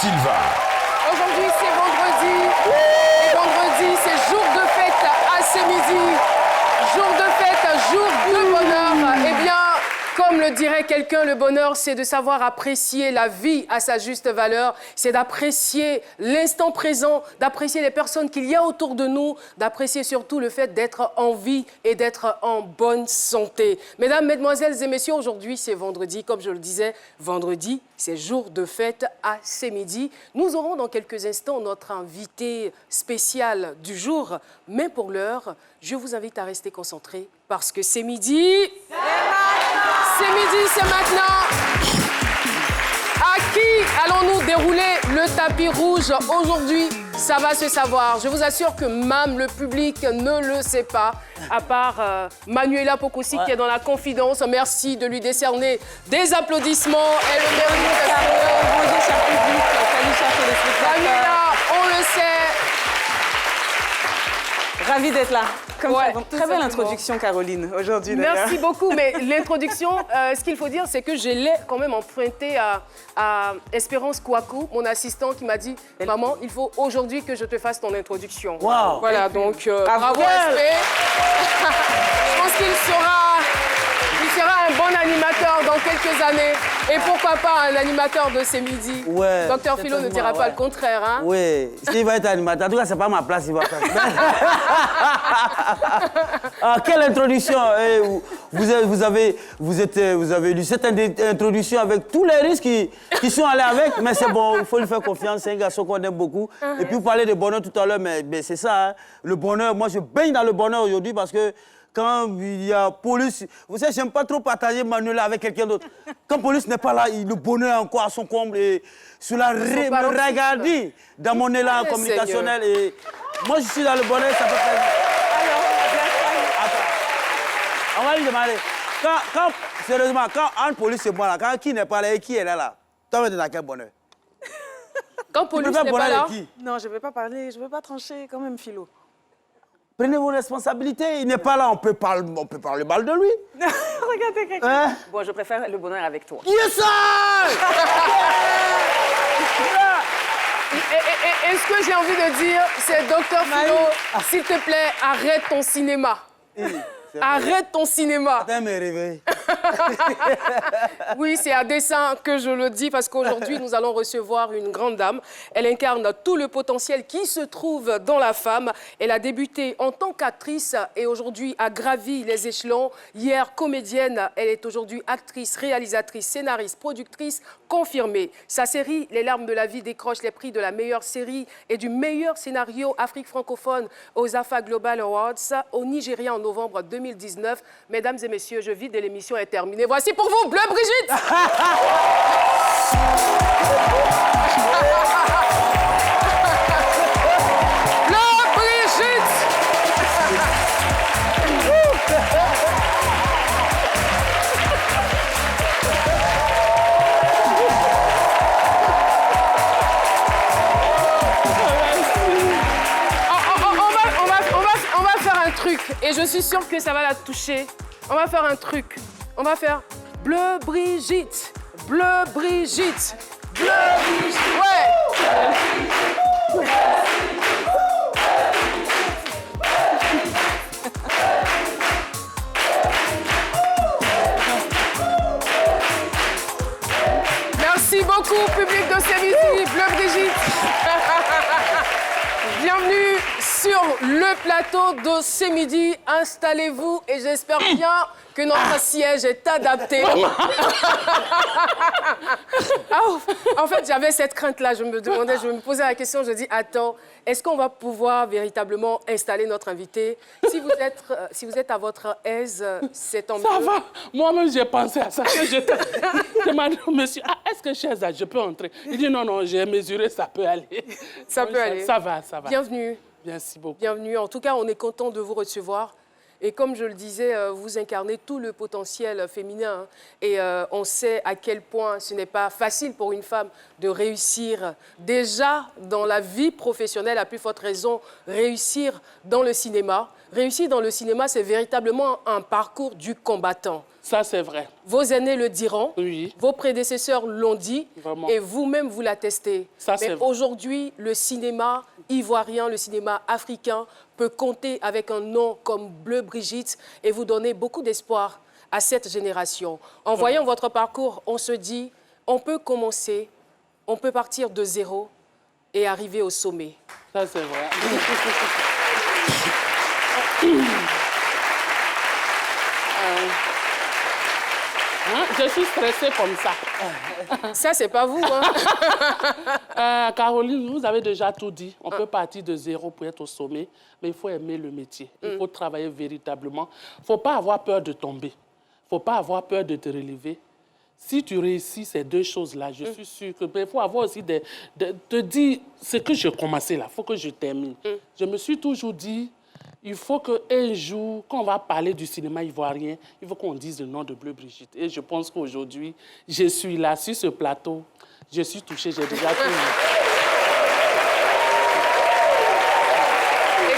Silva. Aujourd'hui, c'est vendredi. Et vendredi, c'est jour de fête à ce midi. Jour de fête, jour de bonheur. Eh bien, comme le dirait quelqu'un, le bonheur, c'est de savoir apprécier la vie à sa juste valeur. C'est d'apprécier l'instant présent, d'apprécier les personnes qu'il y a autour de nous, d'apprécier surtout le fait d'être en vie et d'être en bonne santé. Mesdames, mesdemoiselles et messieurs, aujourd'hui, c'est vendredi. Comme je le disais, vendredi, c'est jour de fête à ce midi. Nous aurons dans quelques instants notre invité spécial du jour. Mais pour l'heure, je vous invite à rester concentrés parce que c'est midi. C'est midi, c'est maintenant. À qui allons-nous dérouler le tapis rouge aujourd'hui? Ça va se savoir. Je vous assure que même le public ne le sait pas, à part Manuela Pokosi qui est dans la confidence. Merci de lui décerner des applaudissements. Elle le mérite. Bonjour, cher public. Salut, chers téléspectateurs. Manuela, on le sait. Ravie d'être là. Ouais, très belle introduction, Caroline, aujourd'hui. Merci beaucoup, mais l'introduction, ce qu'il faut dire, c'est que je l'ai quand même empruntée à Espérance Kouakou, mon assistant, qui m'a dit « Maman, il faut aujourd'hui que je te fasse ton introduction. Wow. » Voilà, donc bravo, Espé. Je pense qu'il sera un bon animateur dans quelques années. Et pourquoi pas un animateur de ces midis. Ouais. Docteur Philo ne dira pas le contraire, hein? Oui, s'il va être animateur, en tout cas, c'est pas ma place, il va faire. Ah, quelle introduction! Vous avez lu cette introduction avec tous les risques qui sont allés avec, mais c'est bon, il faut lui faire confiance, c'est un garçon qu'on aime beaucoup. Et puis, vous parlez de bonheur tout à l'heure, mais c'est ça, hein, le bonheur. Moi, je baigne dans le bonheur aujourd'hui parce que quand il y a police, vous savez, j'aime pas trop partager Manuela avec quelqu'un d'autre. Quand police n'est pas là, le bonheur est encore à son comble et sur la regardie dans mon élan communicationnel. Et moi, je suis dans le bonheur, ça peut faire. Attends, on va lui demander. Sérieusement, quand un police est moi là, quand qui n'est pas là et qui est là, toi, tu es dans quel bonheur? Quand police n'est pas là? Non, je ne vais pas parler, je ne vais pas trancher quand même, Philo. Prenez vos responsabilités. Il n'est pas là, on peut parler mal de lui. Regardez quelqu'un. Hein? Bon, je préfère le bonheur avec toi. Yes, sir! Et ce que j'ai envie de dire, c'est Docteur Philo, s'il te plaît, arrête ton cinéma. Arrête ton cinéma. Attends, me réveille. Oui, c'est à dessein que je le dis parce qu'aujourd'hui, nous allons recevoir une grande dame. Elle incarne tout le potentiel qui se trouve dans la femme. Elle a débuté en tant qu'actrice et aujourd'hui a gravi les échelons. Hier, comédienne, elle est aujourd'hui actrice, réalisatrice, scénariste, productrice confirmée. Sa série Les larmes de la vie décroche les prix de la meilleure série et du meilleur scénario Afrique francophone aux AFA Global Awards au Nigeria en novembre 2019. Mesdames et messieurs, je vide et l'émission est terminée. Voici pour vous, Bleu Brigitte. Bleu Brigitte. On va faire un truc et je suis sûre que ça va la toucher. On va faire un truc. On va faire Bleu Brigitte. Bleu Brigitte. Bleu Brigitte. Ouais. Merci beaucoup, public de Séville. Bleu Brigitte. Bienvenue sur le plateau de ce midi. Installez-vous et j'espère bien que notre siège est adapté. En fait, j'avais cette crainte-là. Je me posais la question, je dis, attends, est-ce qu'on va pouvoir véritablement installer notre invité? Si vous êtes à votre aise, c'est tant mieux. Ça va. Moi-même, j'ai pensé à ça. Je demandé au monsieur, est-ce que chez elle, je peux entrer? Il dit, non, j'ai mesuré, ça peut aller. Ça peut aller. Ça va. Bienvenue. Merci beaucoup. Bienvenue. En tout cas, on est content de vous recevoir. Et comme je le disais, vous incarnez tout le potentiel féminin. Et on sait à quel point ce n'est pas facile pour une femme de réussir déjà dans la vie professionnelle, à plus forte raison, réussir dans le cinéma. Réussir dans le cinéma, c'est véritablement un parcours du combattant. Ça, c'est vrai. Vos aînés le diront. Oui. Vos prédécesseurs l'ont dit. Vraiment. Et vous-même, vous l'attestez. Ça, c'est Mais vrai. aujourd'hui, le cinéma ivoirien, le cinéma africain peut compter avec un nom comme Bleu Brigitte et vous donner beaucoup d'espoir à cette génération. En voyant votre parcours, on se dit, on peut commencer, on peut partir de zéro et arriver au sommet. Ça, c'est vrai. Je suis stressée comme ça. Ça, c'est pas vous, hein? Caroline, vous avez déjà tout dit. On peut partir de zéro pour être au sommet, mais il faut aimer le métier. Il faut travailler véritablement. Il ne faut pas avoir peur de tomber. Il ne faut pas avoir peur de te relever. Si tu réussis ces deux choses-là, je suis sûre que... Il faut avoir aussi te dire, ce que j'ai commencé là, il faut que je termine. Je me suis toujours dit, il faut qu'un jour, quand on va parler du cinéma ivoirien, il faut qu'on dise le nom de Bleu Brigitte. Et je pense qu'aujourd'hui, je suis là, sur ce plateau, je suis touchée, j'ai déjà tout vu. Et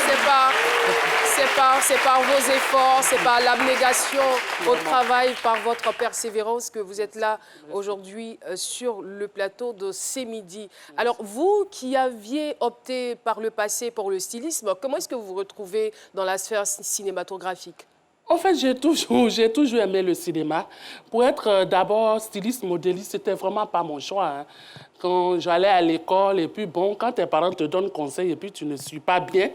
c'est par vos efforts, c'est par l'abnégation au travail, par votre persévérance que vous êtes là aujourd'hui sur le plateau de C'est Midi. Alors, vous qui aviez opté par le passé pour le stylisme, comment est-ce que vous vous retrouvez dans la sphère cinématographique? En fait, j'ai toujours aimé le cinéma. Pour être d'abord styliste, modéliste, c'était vraiment pas mon choix. Hein. Quand j'allais à l'école, et puis bon, quand tes parents te donnent conseil, et puis tu ne suis pas bien,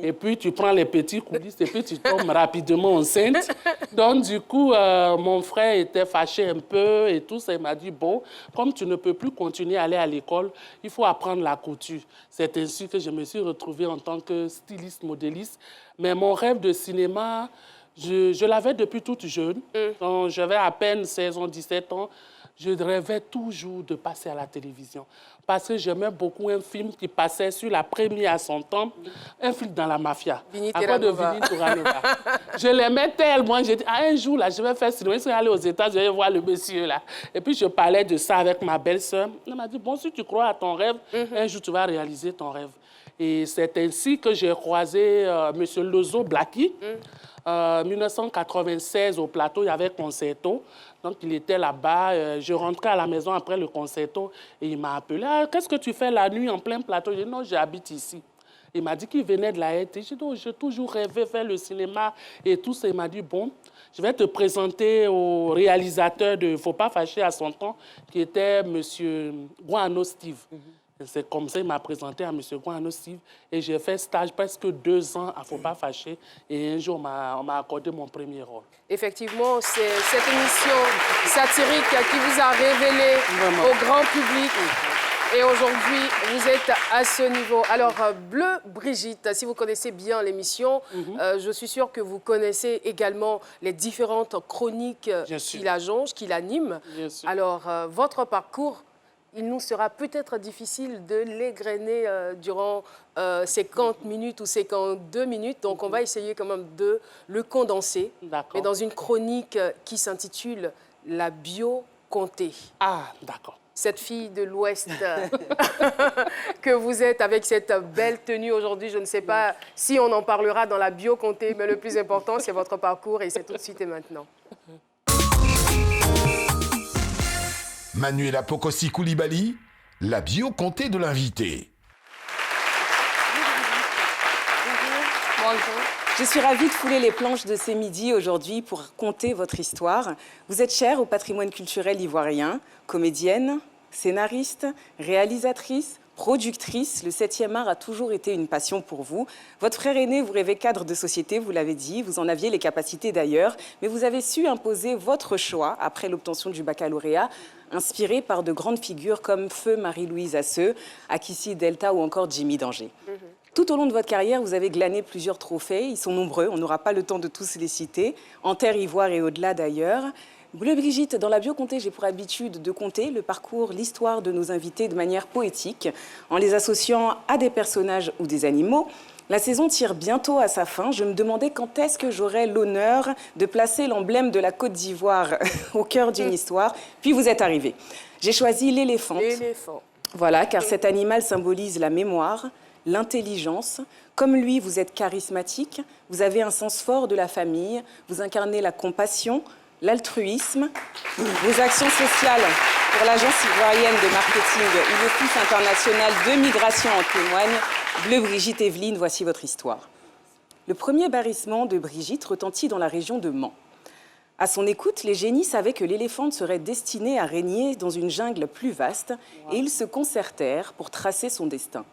et puis tu prends les petits coulisses, et puis tu tombes rapidement enceinte. Donc, du coup, mon frère était fâché un peu, et tout ça, il m'a dit, bon, comme tu ne peux plus continuer à aller à l'école, il faut apprendre la couture. C'est ainsi que je me suis retrouvée en tant que styliste, modéliste. Mais mon rêve de cinéma... Je l'avais depuis toute jeune. Quand j'avais à peine 16 ans, 17 ans, je rêvais toujours de passer à la télévision. Parce que j'aimais beaucoup un film qui passait sur la première à son temps, un film dans la mafia. Vini à quoi de Vini Terranova. Je l'aimais tellement. J'ai dit, un jour, là, je vais faire cinéma. Je suis allée aux États, je vais voir le monsieur, là. Et puis, je parlais de ça avec ma belle-sœur. Elle m'a dit, bon, si tu crois à ton rêve, un jour, tu vas réaliser ton rêve. Et c'est ainsi que j'ai croisé M. Lozo Blackie. 1996, au plateau, il y avait Concerto. Donc, il était là-bas. Je rentrais à la maison après le Concerto et il m'a appelé. Ah, qu'est-ce que tu fais la nuit en plein plateau? J'ai dit, non, j'habite ici. Il m'a dit qu'il venait de la RT. J'ai dit, oh, j'ai toujours rêvé faire le cinéma et tout ça. Il m'a dit, bon, je vais te présenter au réalisateur de Faut pas fâcher à son temps, qui était M. Guano Steve. C'est comme ça qu'il m'a présenté à M. Guano Steve. Et j'ai fait stage presque 2 ans à Faut pas fâcher. Et un jour, on m'a accordé mon premier rôle. Effectivement, c'est cette émission satirique qui vous a révélé au grand public. Et aujourd'hui, vous êtes à ce niveau. Alors, Bleu Brigitte, si vous connaissez bien l'émission, je suis sûre que vous connaissez également les différentes chroniques qui l'agencent, qui l'animent. Alors, votre parcours, il nous sera peut-être difficile de l'égrener durant 50 minutes ou 52 minutes. Donc, on va essayer quand même de le condenser. Mais dans une chronique qui s'intitule « La bio comptée ». Ah, d'accord. Cette fille de l'Ouest que vous êtes avec cette belle tenue aujourd'hui. Je ne sais pas si on en parlera dans la bio comptée, mais le plus important, c'est votre parcours et c'est tout de suite et maintenant. Manuela Pokosi Koulibaly, la bio comptée de l'invité. Bonjour. Je suis ravie de fouler les planches de C'est Midi aujourd'hui pour conter votre histoire. Vous êtes chère au patrimoine culturel ivoirien, comédienne, scénariste, réalisatrice, productrice. Le 7e art a toujours été une passion pour vous. Votre frère aîné vous rêvait cadre de société, vous l'avez dit, vous en aviez les capacités d'ailleurs, mais vous avez su imposer votre choix après l'obtention du baccalauréat, inspiré par de grandes figures comme Feu Marie-Louise Asseux, Akissi Delta ou encore Jimmy Danger. Tout au long de votre carrière, vous avez glané plusieurs trophées. Ils sont nombreux, on n'aura pas le temps de tous les citer. En terre, ivoire et au-delà d'ailleurs. Bleu Brigitte, dans la bio comptée, j'ai pour habitude de compter le parcours, l'histoire de nos invités de manière poétique, en les associant à des personnages ou des animaux. La saison tire bientôt à sa fin. Je me demandais quand est-ce que j'aurais l'honneur de placer l'emblème de la Côte d'Ivoire au cœur d'une histoire. Puis vous êtes arrivé. J'ai choisi l'éléphant. L'éléphant. Voilà, car cet animal symbolise la mémoire, l'intelligence. Comme lui, vous êtes charismatique, vous avez un sens fort de la famille, vous incarnez la compassion, l'altruisme, vos actions sociales pour l'Agence ivoirienne de marketing et l'Office international de migration en témoignent. Bleu Brigitte Evelyne, voici votre histoire. Le premier barrissement de Brigitte retentit dans la région de Mans. À son écoute, les génies savaient que l'éléphante serait destinée à régner dans une jungle plus vaste et ils se concertèrent pour tracer son destin.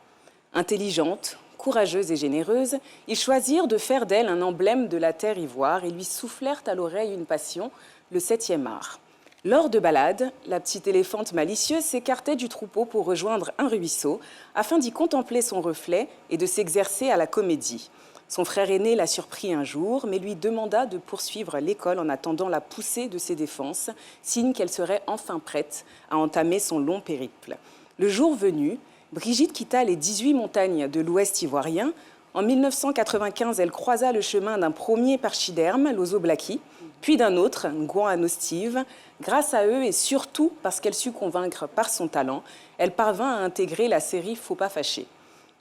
Intelligente, courageuse et généreuse, ils choisirent de faire d'elle un emblème de la terre ivoire et lui soufflèrent à l'oreille une passion, le 7e art. Lors de balades, la petite éléphante malicieuse s'écartait du troupeau pour rejoindre un ruisseau afin d'y contempler son reflet et de s'exercer à la comédie. Son frère aîné la surprit un jour, mais lui demanda de poursuivre l'école en attendant la poussée de ses défenses, signe qu'elle serait enfin prête à entamer son long périple. Le jour venu, Brigitte quitta les 18 montagnes de l'Ouest ivoirien. En 1995, elle croisa le chemin d'un premier pachyderme, l'ozo blackie, puis d'un autre, Ngouan anostive. Grâce à eux et surtout parce qu'elle sut convaincre par son talent, elle parvint à intégrer la série Faut pas fâcher.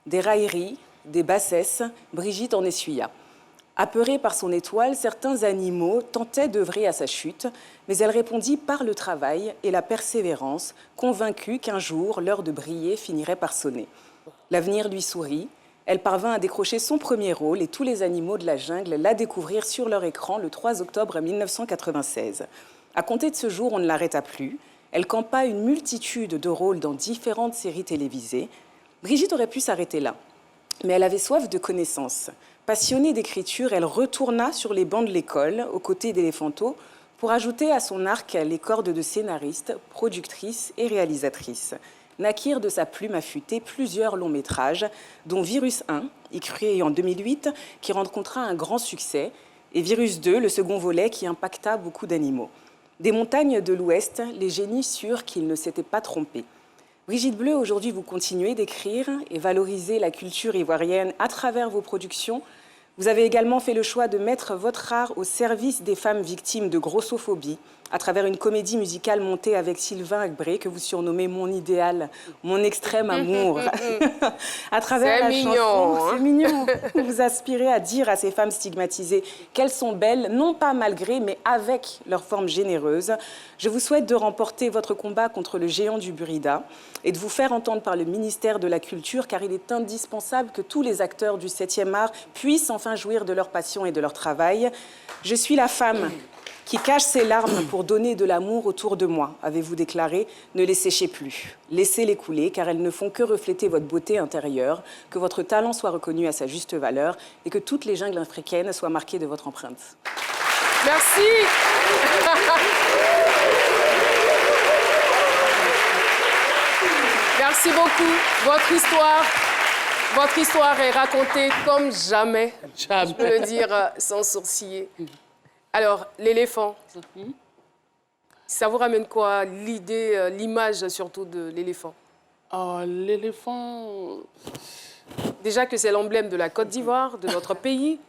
Des railleries, des bassesses, Brigitte en essuya. Apeurée par son étoile, certains animaux tentaient d'œuvrer à sa chute, mais elle répondit par le travail et la persévérance, convaincue qu'un jour, l'heure de briller finirait par sonner. L'avenir lui sourit. Elle parvint à décrocher son premier rôle et tous les animaux de la jungle la découvrirent sur leur écran le 3 octobre 1996. À compter de ce jour, on ne l'arrêta plus. Elle campa une multitude de rôles dans différentes séries télévisées. Brigitte aurait pu s'arrêter là. Mais elle avait soif de connaissances. Passionnée d'écriture, elle retourna sur les bancs de l'école, aux côtés d'Éléphanto, pour ajouter à son arc les cordes de scénariste, productrice et réalisatrice. Naquirent de sa plume affûtée plusieurs longs métrages, dont Virus 1, écrit en 2008, qui rencontra un grand succès, et Virus 2, le second volet, qui impacta beaucoup d'animaux. Des montagnes de l'Ouest, les génies surent qu'ils ne s'étaient pas trompés. Brigitte Bleu, aujourd'hui, vous continuez d'écrire et valoriser la culture ivoirienne à travers vos productions. Vous avez également fait le choix de mettre votre art au service des femmes victimes de grossophobie à travers une comédie musicale montée avec Sylvain Agbré, que vous surnommez Mon idéal, mon extrême amour. À travers la chanson, c'est mignon. Vous aspirez à dire à ces femmes stigmatisées qu'elles sont belles, non pas malgré, mais avec leur forme généreuse. Je vous souhaite de remporter votre combat contre le géant du Burida et de vous faire entendre par le ministère de la Culture, car il est indispensable que tous les acteurs du 7e art puissent enfin jouir de leur passion et de leur travail. Je suis la femme qui cache ses larmes pour donner de l'amour autour de moi, avez-vous déclaré. Ne les séchez plus. Laissez-les couler, car elles ne font que refléter votre beauté intérieure, que votre talent soit reconnu à sa juste valeur et que toutes les jungles africaines soient marquées de votre empreinte. Merci. Merci beaucoup. Votre histoire est racontée comme jamais. Je peux le dire sans sourciller. Alors, l'éléphant, ça vous ramène quoi? L'idée, l'image surtout de l'éléphant? L'éléphant... Déjà que c'est l'emblème de la Côte d'Ivoire, de notre pays.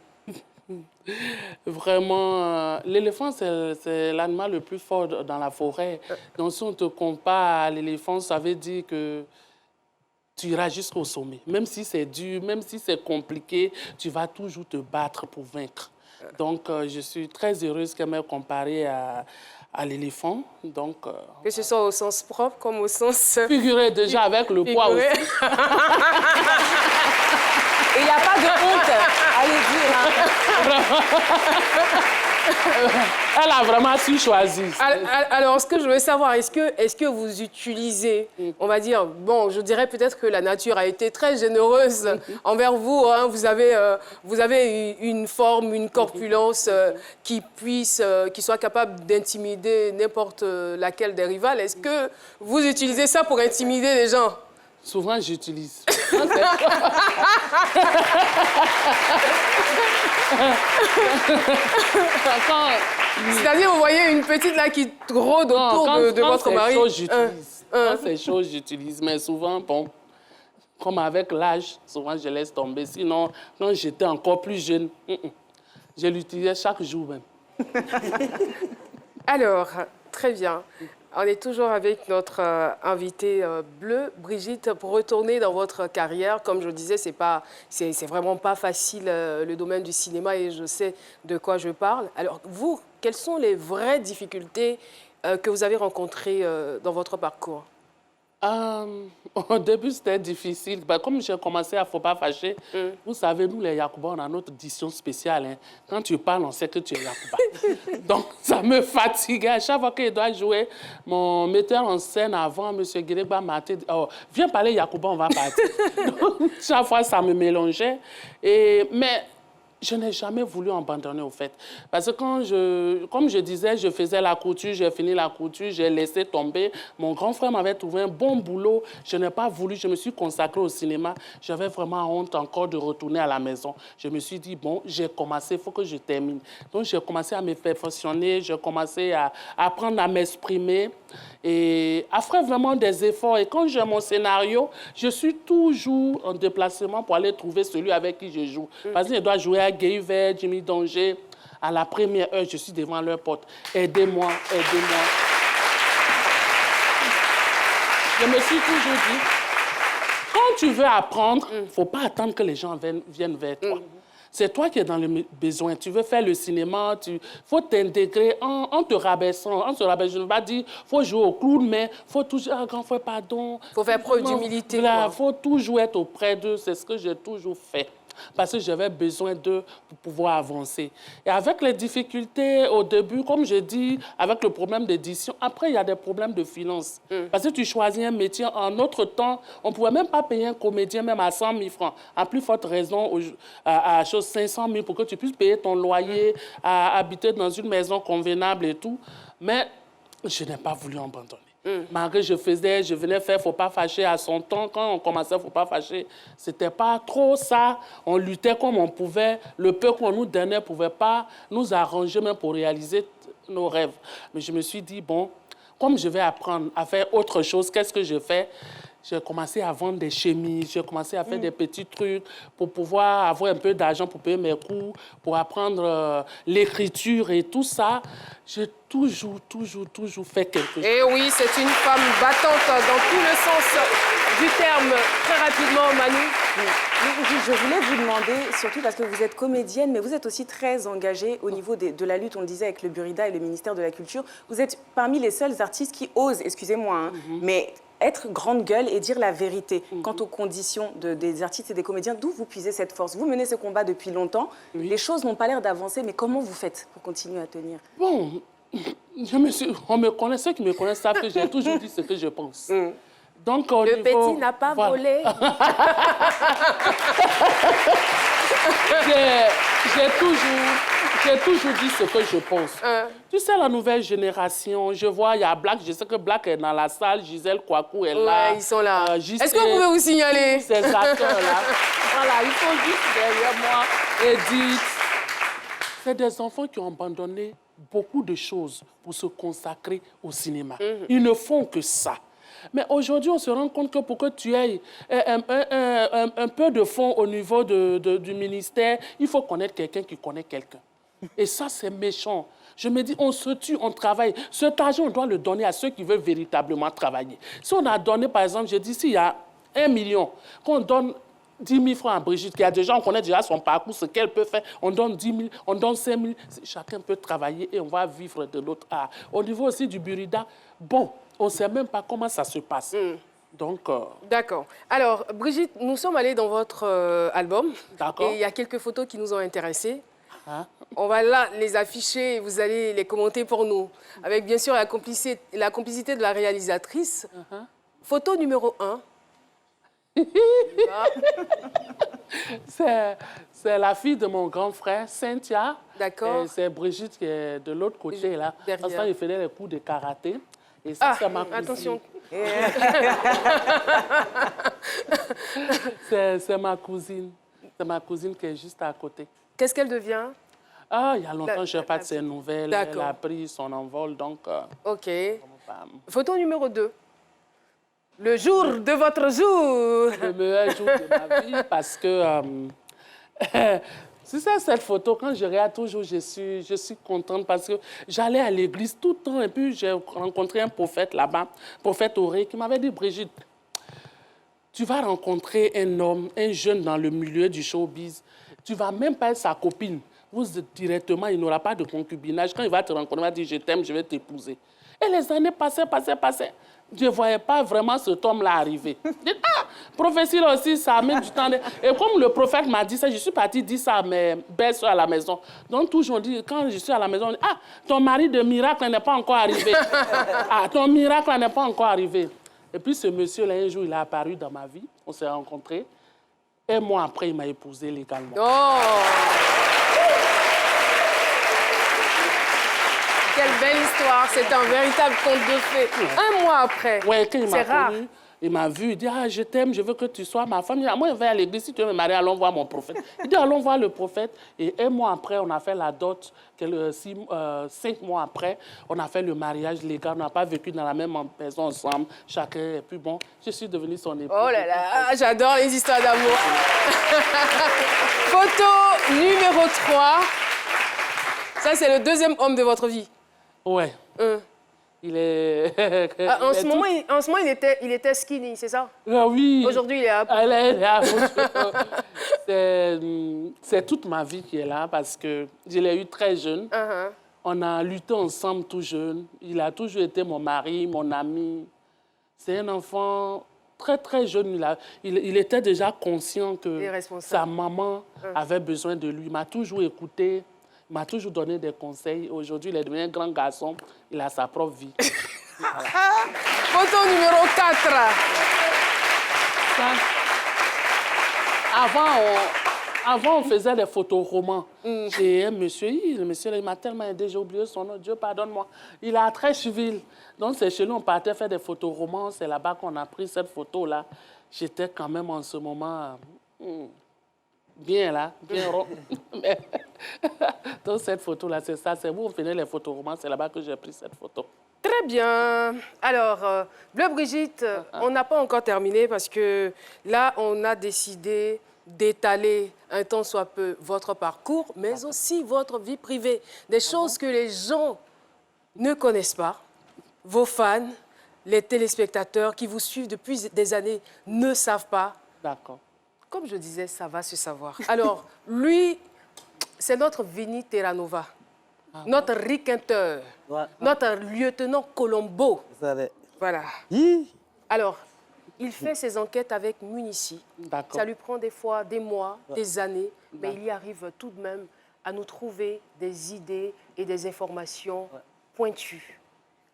Vraiment, l'éléphant, c'est l'animal le plus fort dans la forêt. Donc, si on te compare à l'éléphant, ça veut dire que tu iras jusqu'au sommet. Même si c'est dur, même si c'est compliqué, tu vas toujours te battre pour vaincre. Donc, je suis très heureuse qu'elle m'ait comparé à l'éléphant. Donc, que ce soit au sens propre comme au sens... Figuré déjà avec le poids aussi. Et il n'y a pas de honte à le dire. Elle a vraiment su choisir. Alors, ce que je veux savoir, est-ce que vous utilisez, on va dire, bon, je dirais peut-être que la nature a été très généreuse envers vous. Hein, vous avez une forme, une corpulence qui soit capable d'intimider n'importe laquelle des rivales. Est-ce que vous utilisez ça pour intimider les gens? Souvent, j'utilise. C'est-à-dire, vous voyez une petite là qui rôde autour de votre mari. Quand c'est chaud, j'utilise. Mais souvent, bon, comme avec l'âge, souvent je laisse tomber. Sinon, quand j'étais encore plus jeune, je l'utilisais chaque jour même. Alors, très bien. On est toujours avec notre invitée bleue, Brigitte, pour retourner dans votre carrière. Comme je le disais, c'est vraiment pas facile le domaine du cinéma et je sais de quoi je parle. Alors vous, quelles sont les vraies difficultés que vous avez rencontrées dans votre parcours? Au début, c'était difficile. Bah, comme j'ai commencé à Faut pas fâcher, vous savez, nous, les Yacouba, on a notre édition spéciale. Hein. Quand tu parles, on sait que tu es Yacouba. Donc, ça me fatiguait. À chaque fois qu'il doit jouer, mon metteur en scène avant, M. Guirigba, m'a dit, oh, viens parler Yacouba, on va partir. Donc, chaque fois, ça me mélangeait. Mais je n'ai jamais voulu abandonner, au fait. Parce que comme je disais, je faisais la couture, j'ai fini la couture, j'ai laissé tomber. Mon grand frère m'avait trouvé un bon boulot. Je n'ai pas voulu, je me suis consacrée au cinéma. J'avais vraiment honte encore de retourner à la maison. Je me suis dit, bon, j'ai commencé, il faut que je termine. Donc, j'ai commencé à me perfectionner, j'ai commencé à apprendre à m'exprimer et à faire vraiment des efforts. Et quand j'ai mon scénario, je suis toujours en déplacement pour aller trouver celui avec qui je joue. Parce que je dois jouer à Guéhiver, Jimmy Danger. À la première heure, je suis devant leur porte. Aidez-moi, aidez-moi. Je me suis toujours dit, quand tu veux apprendre, il ne faut pas attendre que les gens viennent vers toi. C'est toi qui es dans le besoin. Tu veux faire le cinéma, il faut t'intégrer en te rabaissant. En se rabaissant, je ne vais pas dire, il faut jouer au clown, mais il faut toujours, grand frère, pardon. Il faut faire preuve d'humilité. Il faut toujours être auprès d'eux. C'est ce que j'ai toujours fait. Parce que j'avais besoin d'eux pour pouvoir avancer. Et avec les difficultés au début, comme je dis, avec le problème d'édition, après, il y a des problèmes de finances. Parce que tu choisis un métier. En notre temps, on ne pouvait même pas payer un comédien, même à 100 000 francs. À plus forte raison, à 500 000 pour que tu puisses payer ton loyer, à habiter dans une maison convenable et tout. Mais je n'ai pas voulu abandonner. Malgré je venais faire Faut pas fâcher à son temps. Quand on commençait Faut pas fâcher, c'était pas trop ça. On luttait comme on pouvait. Le peu qu'on nous donnait ne pouvait pas nous arranger même pour réaliser nos rêves. Mais je me suis dit, bon, comme je vais apprendre à faire autre chose, qu'est-ce que je fais? J'ai commencé à vendre des chemises, j'ai commencé à faire des petits trucs pour pouvoir avoir un peu d'argent pour payer mes cours, pour apprendre l'écriture et tout ça. J'ai toujours fait quelque chose. Et oui, c'est une femme battante dans tout le sens du terme. Très rapidement, Manu. Je voulais vous demander, surtout parce que vous êtes comédienne, mais vous êtes aussi très engagée au niveau de la lutte, on le disait, avec le Burida et le ministère de la Culture. Vous êtes parmi les seuls artistes qui osent, excusez-moi, hein, mais être grande gueule et dire la vérité quant aux conditions des artistes et des comédiens. D'où vous puisez cette force? Vous menez ce combat depuis longtemps. Oui. Les choses n'ont pas l'air d'avancer, mais comment vous faites pour continuer à tenir? Bon, ceux qui me connaissent savent que j'ai toujours dit ce que je pense. Donc, le petit n'a pas volé. J'ai toujours dit ce que je pense. Tu sais, la nouvelle génération, je vois, il y a Black, je sais que Black est dans la salle, Gisèle Kouakou est là. Ils sont là. Est-ce que vous pouvez vous signaler? Ces acteurs-là. Voilà, ils sont juste derrière moi. Edith. C'est des enfants qui ont abandonné beaucoup de choses pour se consacrer au cinéma. Ils ne font que ça. Mais aujourd'hui, on se rend compte que pour que tu aies un peu de fonds au niveau du ministère, il faut connaître quelqu'un qui connaît quelqu'un. Et ça, c'est méchant. Je me dis, on se tue, on travaille. Cet argent, on doit le donner à ceux qui veulent véritablement travailler. Si on a donné, par exemple, j'ai dit, s'il y a 1 million, qu'on donne 10 000 francs à Brigitte, qui a déjà, on connaît déjà son parcours, ce qu'elle peut faire, on donne 10 000, on donne 5 000, chacun peut travailler et on va vivre de l'autre art. Au niveau aussi du Burida, bon, on ne sait même pas comment ça se passe. Donc, D'accord. Alors, Brigitte, nous sommes allés dans votre album. D'accord. Et il y a quelques photos qui nous ont intéressés. On va là les afficher et vous allez les commenter pour nous. Avec bien sûr la complicité de la réalisatrice. Photo numéro 1. C'est la fille de mon grand frère, Cynthia. D'accord. C'est Brigitte qui est de l'autre côté, là. Derrière. Parce qu'il faisait les coups de karaté. Et ça, c'est ma cousine. Attention. C'est ma cousine. C'est ma cousine qui est juste à côté. Qu'est-ce qu'elle devient? Ah, il y a longtemps, je n'ai pas de ses nouvelles. Elle D'accord. a pris son envol, donc... OK. Photo numéro 2. Le jour de votre jour. Le meilleur jour de ma vie, parce que C'est ça, cette photo. Quand je regarde toujours, je suis contente parce que j'allais à l'église tout le temps et puis j'ai rencontré un prophète là-bas, prophète Auré, qui m'avait dit, Brigitte, tu vas rencontrer un homme, un jeune dans le milieu du showbiz. Tu ne vas même pas être sa copine. Directement, il n'aura pas de concubinage. Quand il va te rencontrer, il va dire, je t'aime, je vais t'épouser. Et les années passaient. Je ne voyais pas vraiment cet homme-là arriver. Je dis, prophétie là aussi, ça met du temps. Et comme le prophète m'a dit ça, je suis partie dire ça à mes belles-sœurs à la maison. Donc toujours, quand je suis à la maison, on dit, ton mari de miracle n'est pas encore arrivé. Ton miracle n'est pas encore arrivé. Et puis ce monsieur-là, un jour, il est apparu dans ma vie. On s'est rencontrés. Un mois après, il m'a épousée légalement. Oh! Quelle belle histoire. C'est un véritable conte de fées. Un mois après. Ouais, quand il m'a C'est rare. connu, il m'a vu, il dit, je t'aime, je veux que tu sois ma femme. Il dit, moi, je vais à l'église, si tu veux me marier, allons voir mon prophète. Il dit, allons voir le prophète. Et un mois après, on a fait la dot. 5 mois après, on a fait le mariage légal. On n'a pas vécu dans la même maison ensemble, chacun. Et puis bon, je suis devenue son épouse. Oh là là, j'adore les histoires d'amour. Photo numéro 3. Ça, c'est le deuxième homme de votre vie. Ouais. Il est... En ce moment, il était skinny, c'est ça? Ah oui. Aujourd'hui, il est à... C'est toute ma vie qui est là parce que je l'ai eu très jeune. On a lutté ensemble tout jeune. Il a toujours été mon mari, mon ami. C'est un enfant très, très jeune. Il était déjà conscient que sa maman avait besoin de lui. Il m'a toujours écouté. Il m'a toujours donné des conseils. Aujourd'hui, il est devenu un grand garçon. Il a sa propre vie. Voilà. Photo numéro 4. Avant, on faisait des photos-romans. J'ai un monsieur, le monsieur, il m'a tellement aidé, j'ai oublié son nom. Dieu, pardonne-moi. Il a très civil. Donc, c'est chez nous, on partait faire des photos-romans. C'est là-bas qu'on a pris cette photo-là. J'étais quand même en ce moment... bien là, bien rond. Donc cette photo-là, c'est ça. C'est où on faisait les photos romans, c'est là-bas que j'ai pris cette photo. Très bien. Alors, Bleu Brigitte, on n'a pas encore terminé parce que là, on a décidé d'étaler un tant soit peu votre parcours, mais aussi votre vie privée. Des choses que les gens ne connaissent pas. Vos fans, les téléspectateurs qui vous suivent depuis des années ne savent pas. D'accord. Comme je disais, ça va se savoir. Alors, lui, c'est notre Vinny Terranova, notre riquinteur, notre lieutenant Colombo. Voilà. Alors, il fait ses enquêtes avec Munici. Ça lui prend des fois des mois, des années, mais il y arrive tout de même à nous trouver des idées et des informations pointues.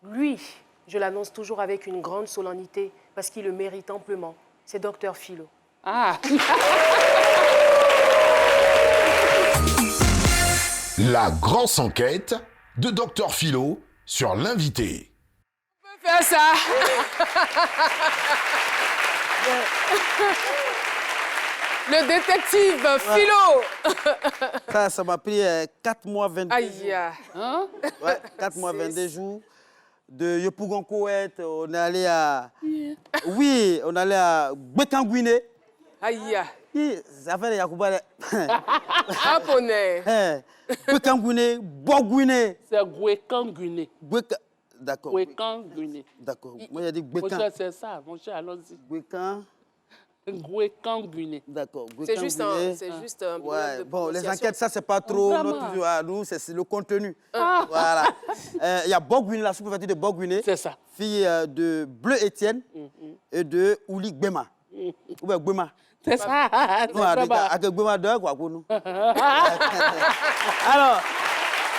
Lui, je l'annonce toujours avec une grande solennité parce qu'il le mérite amplement. C'est Dr Philo. La grosse enquête de Dr Philo sur l'invité. On peut faire ça. Le détective Philo. Ça m'a pris 4 mois, 22 Aïe. jours. 4 mois, 22 jours. De Yopougon-Koweït, on est allé à... Oui, on est allé à Gbekanguiné. Aïe. Ça fait les Yacouba. Japonais. Gbekanguiné, Bogouiné. C'est Gwekanguiné. D'accord. Gwekanguiné. D'accord. Moi, j'ai dit Gbekan. C'est ça, mon cher, allons-y. Gbekan. Gwekanguiné. D'accord. C'est juste un ouais. de Bon, les prononciation. enquêtes, ça, c'est pas trop notre vue à nous, c'est le contenu. Voilà. Il y a Bogouiné, la sous-préfecture de Bogouiné. C'est ça. Fille de Bleu Étienne et de Ouli Gbema. Ou bien Gbema. C'est ça. Non, avec Gbema de quoi, nous. Alors,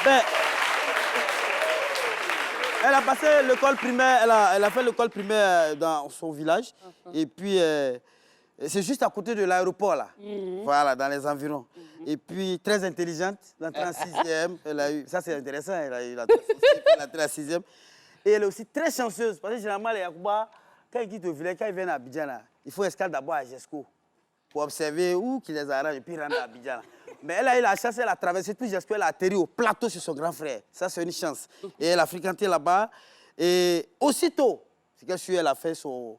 ben, elle a passé l'école primaire, elle a fait l'école primaire dans son village. Et puis, c'est juste à côté de l'aéroport, là. Voilà, dans les environs. Et puis, très intelligente, dans la 6e, elle a eu... Ça, c'est intéressant, elle a eu la 6e. Et elle est aussi très chanceuse, parce que généralement, les Yacouba, quand ils quittent le village, quand ils viennent à Abidjan, là, il faut escale d'abord à Jesco pour observer où qu'ils les arrangent et puis rentrer à Abidjan. Là. Mais elle a eu la chance, elle a traversé tout Jesco, elle a atterri au plateau sur son grand frère. Ça, c'est une chance. Et elle a fréquenté là-bas. Et aussitôt, c'est que elle a fait son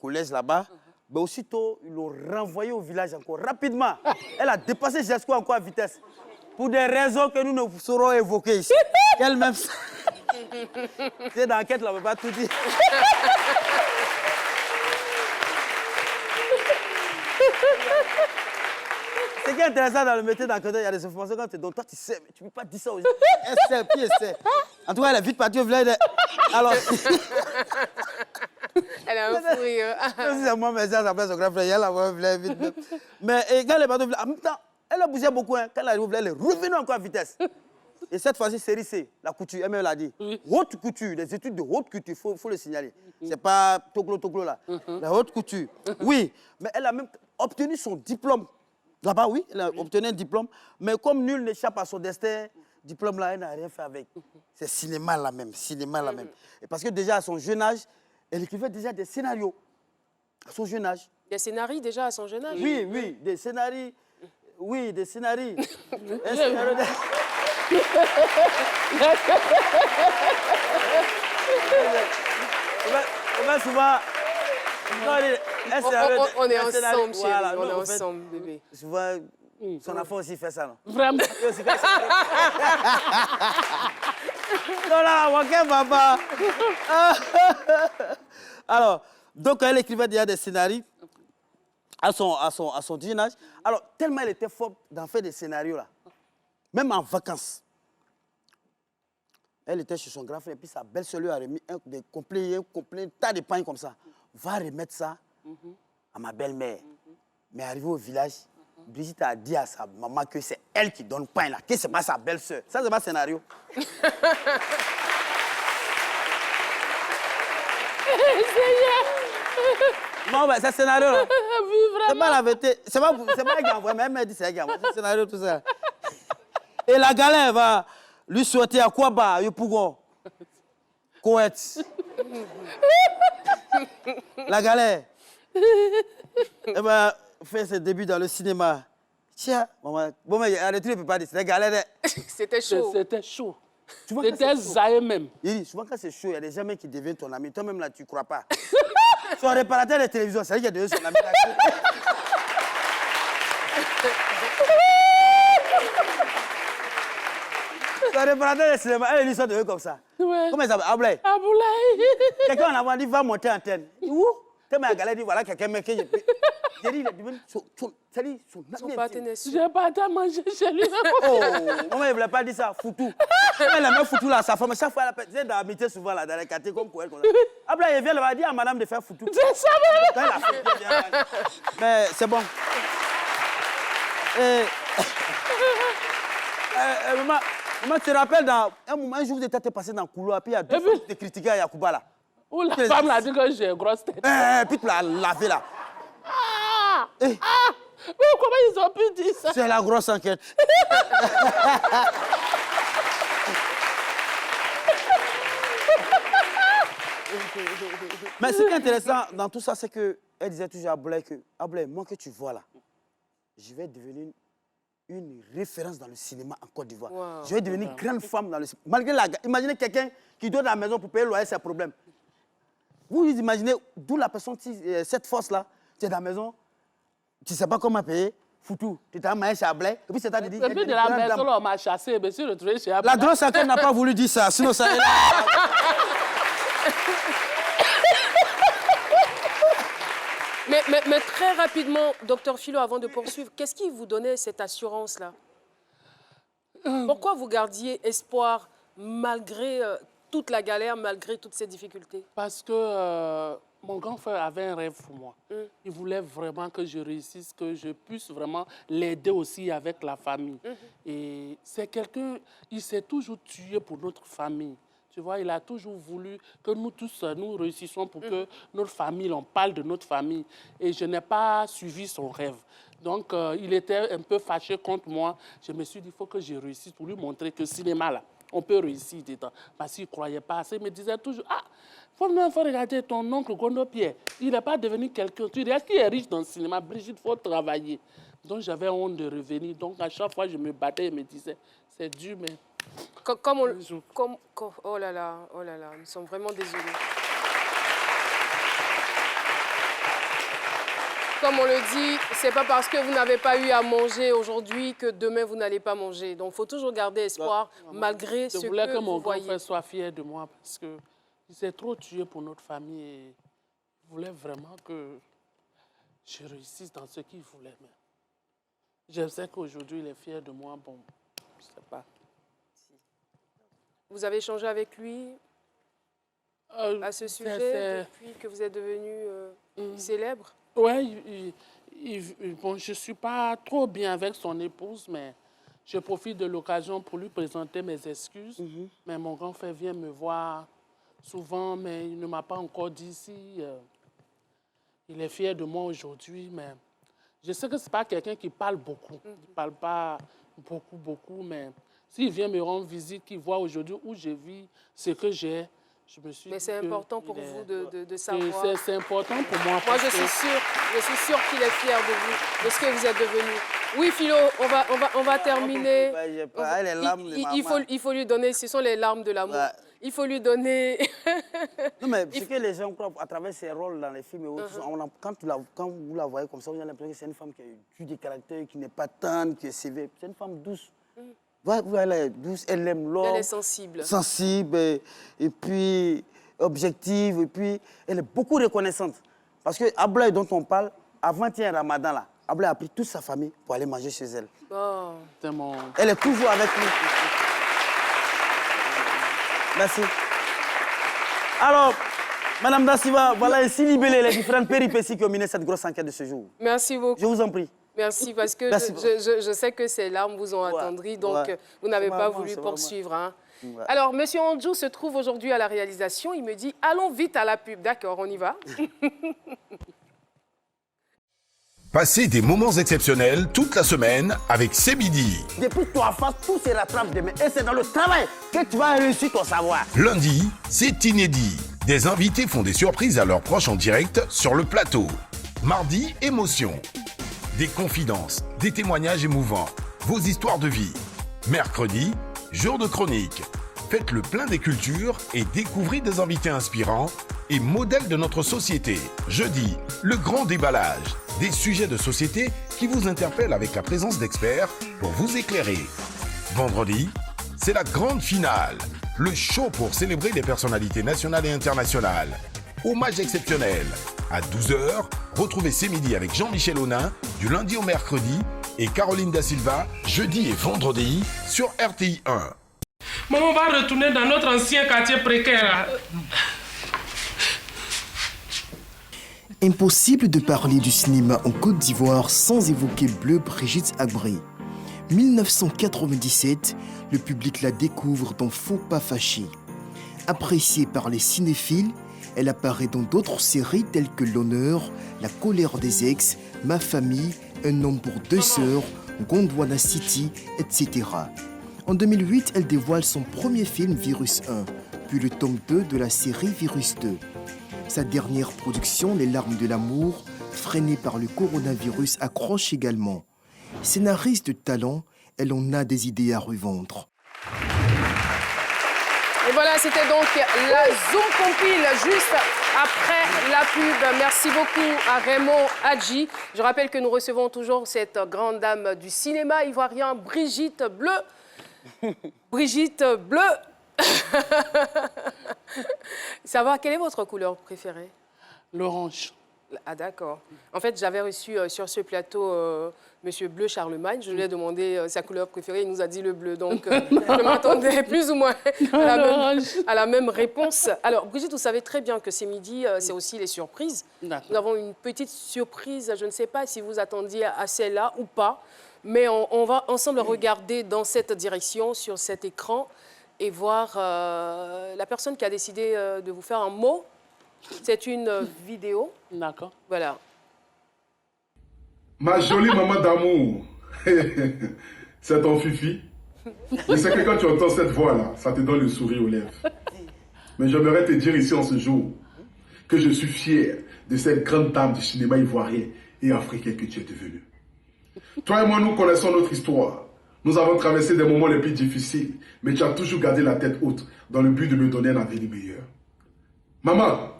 collège là-bas, Mais aussitôt, ils l'ont renvoyée au village encore rapidement. Elle a dépassé Jesco encore à vitesse. Pour des raisons que nous ne saurons évoquer ici. Elle-même. Tu sais, dans l'enquête, là, on ne peut pas tout dire. Ce qui est intéressant dans le métier d'enquêteur, il y a des informations quand tu donnes. Toi, tu sais, mais tu ne peux pas dire ça aux gens. Elle sait, puis elle sait. En tout cas, elle est vite partie au village. Alors. Elle a un fou rire. C'est moi, mais ça s'appelle son grand frère. Elle a un village vite. Mais quand elle est partie au village, en même temps, elle a bougé beaucoup. Hein. Quand elle arrive au village, elle est revenue encore à vitesse. Et cette fois-ci, série C, la couture, elle l'a dit. Oui. Haute couture, les études de haute couture, il faut le signaler. C'est pas toglo là. La haute couture. Oui, mais elle a même obtenu son diplôme. Là-bas, oui, elle a obtenu un diplôme. Mais comme nul n'échappe à son destin, diplôme là, elle n'a rien fait avec. C'est cinéma là même, cinéma là même. Et parce que déjà à son jeune âge, elle écrivait déjà des scénarios. À son jeune âge. Des scénarios déjà à son jeune âge? Oui, oui, des scénarios. Oui, des scénarios. Un scénario de... On va souvent... On est ensemble, chérie. Voilà, on est ensemble, bébé. Souvent, son enfant aussi fait ça, non? Vraiment. Non, là, ok, papa. Alors, donc, elle écrivait déjà des scénarios à son jeune âge. Alors, tellement elle était forte d'en faire des scénarios, là. Même en vacances. Elle était chez son grand frère, et puis sa belle-sœur lui a remis un tas de pain comme ça. Va remettre ça à ma belle-mère. Mais arrivé au village, Brigitte a dit à sa maman que c'est elle qui donne pain là, que c'est pas sa belle-sœur. Ça, c'est pas scénario. Non, mais c'est scénario là. Oui, vraiment. C'est pas la vérité. C'est pas elle qui envoie, mais elle m'a dit c'est elle qui envoie. C'est scénario tout ça. Et la galère va lui souhaiter à quoi bas, Yopougon. Coët. La galère. Elle va faire ses débuts dans le cinéma. Tiens, maman. Bon, mais arrêtez, tu ne peux pas dire. C'était galère. C'était chaud. C'était chaud. C'était zaï même. Il dit, souvent quand c'est chaud, il y a des gens qui deviennent ton ami. Toi-même là, tu ne crois pas. Son réparateur de télévision, c'est lui qui est devenu son ami. Son réparateur de cinéma, elle et lui sont devenus comme ça. Ouais. Comment il s'appelle? Ablay. Aboulaye. Quelqu'un en avant dit, va monter en antenne. Où? Tellement la galère dit, voilà quelqu'un mais que j'ai dit, il est devenu son partenaire. J'ai pas à manger chez lui. Oh, maman, il ne voulait pas dire ça, foutou. Elle aimait foutou là, sa femme, chaque fois, elle appelle, dans l'amitié souvent là, dans les quartiers comme Coët. Après, il vient, elle va dire à madame de faire foutou. C'est ça, Quand elle a fait bien. Mais c'est bon. Maman, tu te rappelles, dans un jour, vous étiez passé dans le couloir, puis il y a deux fois, tu te critiquais à Yacouba là. Où la femme l'a dit que j'ai une grosse tête. Puis tu l'as lavé là. Mais comment ils ont pu dire ça? C'est la grosse enquête. Mais ce qui est intéressant dans tout ça, c'est qu'elle disait toujours à Ablay que, Ablay, moi que tu vois là, je vais devenir une référence dans le cinéma en Côte d'Ivoire. Wow. Je vais devenir grande femme dans le cinéma. Malgré la... Imaginez quelqu'un qui doit dans la maison pour payer le loyer, c'est un problème. Vous imaginez d'où la personne, cette force-là, tu es dans la maison, tu ne sais pas comment payer, foutu. Tu t'es marié chez Ablay, et puis c'est à dire... Et puis de la maison, on m'a chassé, mais je suis retrouvé chez Ablay. La grosse enquête n'a pas voulu dire ça, sinon ça... Mais très rapidement, docteur Philo, avant de poursuivre, qu'est-ce qui vous donnait cette assurance-là? Pourquoi vous gardiez espoir malgré toute la galère, malgré toutes ces difficultés? Parce que mon grand frère avait un rêve pour moi. Il voulait vraiment que je réussisse, que je puisse vraiment l'aider aussi avec la famille. Et c'est quelqu'un, il s'est toujours tué pour notre famille. Tu vois, il a toujours voulu que nous tous, nous réussissions pour que notre famille, on parle de notre famille. Et je n'ai pas suivi son rêve. Donc, il était un peu fâché contre moi. Je me suis dit, il faut que je réussisse pour lui montrer que le cinéma, là, on peut réussir dedans. Parce qu'il ne croyait pas assez. Il me disait toujours, ah, faut regarder ton oncle Gondo Pierre. Il n'est pas devenu quelqu'un. Tu dis, est-ce qu'il est riche dans le cinéma? Brigitte, il faut travailler. Donc, j'avais honte de revenir. Donc, à chaque fois, je me battais et me disais, c'est dur, mais... oh là là, nous sommes vraiment désolés. comme on le dit, c'est pas parce que vous n'avez pas eu à manger aujourd'hui que demain vous n'allez pas manger. Donc, il faut toujours garder espoir malgré ce que vous voyez. Je voulais que mon grand frère soit fier de moi parce qu'il s'est trop tué pour notre famille et il voulait vraiment que je réussisse dans ce qu'il voulait. Mais je sais qu'aujourd'hui, il est fier de moi. Bon, je sais pas. Vous avez échangé avec lui à ce sujet depuis que vous êtes devenu célèbre? Oui, bon, je ne suis pas trop bien avec son épouse, mais je profite de l'occasion pour lui présenter mes excuses. Mais mon grand frère vient me voir souvent, mais il ne m'a pas encore dit si il est fier de moi aujourd'hui. Mais je sais que ce n'est pas quelqu'un qui parle beaucoup. Il ne parle pas beaucoup, mais s'il vient me rendre visite, qu'il voit aujourd'hui où je vis, ce que j'ai, je me suis dit. Mais c'est important pour vous de savoir. C'est important pour moi. Moi, je suis sûre qu'il est fier de vous, de ce que vous êtes devenu. Oui, Philo, on va terminer. Il faut lui donner, ce sont les larmes de l'amour. Il faut lui donner... Non, mais ce que les gens croient à travers ses rôles dans les films, quand vous la voyez comme ça, vous avez l'impression que c'est une femme qui a du caractère, qui n'est pas tendre, qui est sévère. C'est une femme douce. Elle est douce, elle aime l'homme. Elle est sensible. Sensible, et puis objective, et puis elle est beaucoup reconnaissante. Parce que Ablaye, dont on parle, avant-hier Ramadan, là, Ablaye a pris toute sa famille pour aller manger chez elle. Oh. Elle est toujours avec lui. Merci. Alors, Madame Dassiva, voilà ainsi libellé les différentes péripéties qui ont mené cette grosse enquête de ce jour. Merci beaucoup. Je vous en prie. Merci, parce que je sais que ces larmes vous ont attendri, donc vous n'avez pas voulu poursuivre. Hein. Ouais. Alors, M. Andjou se trouve aujourd'hui à la réalisation. Il me dit, allons vite à la pub. D'accord, on y va. Passez des moments exceptionnels toute la semaine avec C'est Midi. Depuis toi, face, tout se rattrape demain. Et c'est dans le travail que tu vas réussir ton savoir. Lundi, c'est inédit. Des invités font des surprises à leurs proches en direct sur le plateau. Mardi, émotion. Des confidences, des témoignages émouvants, vos histoires de vie. Mercredi, jour de chronique. Faites le plein des cultures et découvrez des invités inspirants et modèles de notre société. Jeudi, le grand déballage. Des sujets de société qui vous interpellent avec la présence d'experts pour vous éclairer. Vendredi, c'est la grande finale. Le show pour célébrer des personnalités nationales et internationales. Hommage exceptionnel. À 12h, retrouvez C'est Midi avec Jean-Michel Aunin du lundi au mercredi et Caroline Da Silva jeudi et vendredi sur RTI 1. Maman, on va retourner dans notre ancien quartier précaire. Impossible de parler du cinéma en Côte d'Ivoire sans évoquer Bleu Brigitte Agbré. 1997, le public la découvre dans Faut pas fâcher. Appréciée par les cinéphiles, elle apparaît dans d'autres séries telles que L'Honneur, La colère des ex, Ma famille, Un homme pour deux sœurs, Gondwana City, etc. En 2008, elle dévoile son premier film Virus 1, puis le tome 2 de la série Virus 2. Sa dernière production, Les larmes de l'amour, freinée par le coronavirus, accroche également. Scénariste de talent, elle en a des idées à revendre. Et voilà, c'était donc la Zoom Compile juste après la pub. Merci beaucoup à Raymond Hadji. Je rappelle que nous recevons toujours cette grande dame du cinéma ivoirien, Brigitte Bleu. Brigitte Bleu. Savoir quelle est votre couleur préférée? L'orange. Ah d'accord. En fait, j'avais reçu sur ce plateau Monsieur Bleu Charlemagne. Je lui ai demandé sa couleur préférée. Il nous a dit le bleu. Donc, je m'attendais plus ou moins à la même réponse. Alors, Brigitte, vous savez très bien que C'est Midi, c'est aussi les surprises. Nous avons une petite surprise. Je ne sais pas si vous attendiez à celle-là ou pas. Mais on va ensemble regarder dans cette direction, sur cet écran, et voir la personne qui a décidé de vous faire un mot. C'est une vidéo. D'accord. Voilà. Ma jolie maman d'amour, c'est ton Fifi. Je sais que quand tu entends cette voix-là, ça te donne le sourire aux lèvres. Mais j'aimerais te dire ici en ce jour que je suis fier de cette grande dame du cinéma ivoirien et africain que tu es devenue. Toi et moi, nous connaissons notre histoire. Nous avons traversé des moments les plus difficiles, mais tu as toujours gardé la tête haute dans le but de me donner un avenir meilleur. Maman,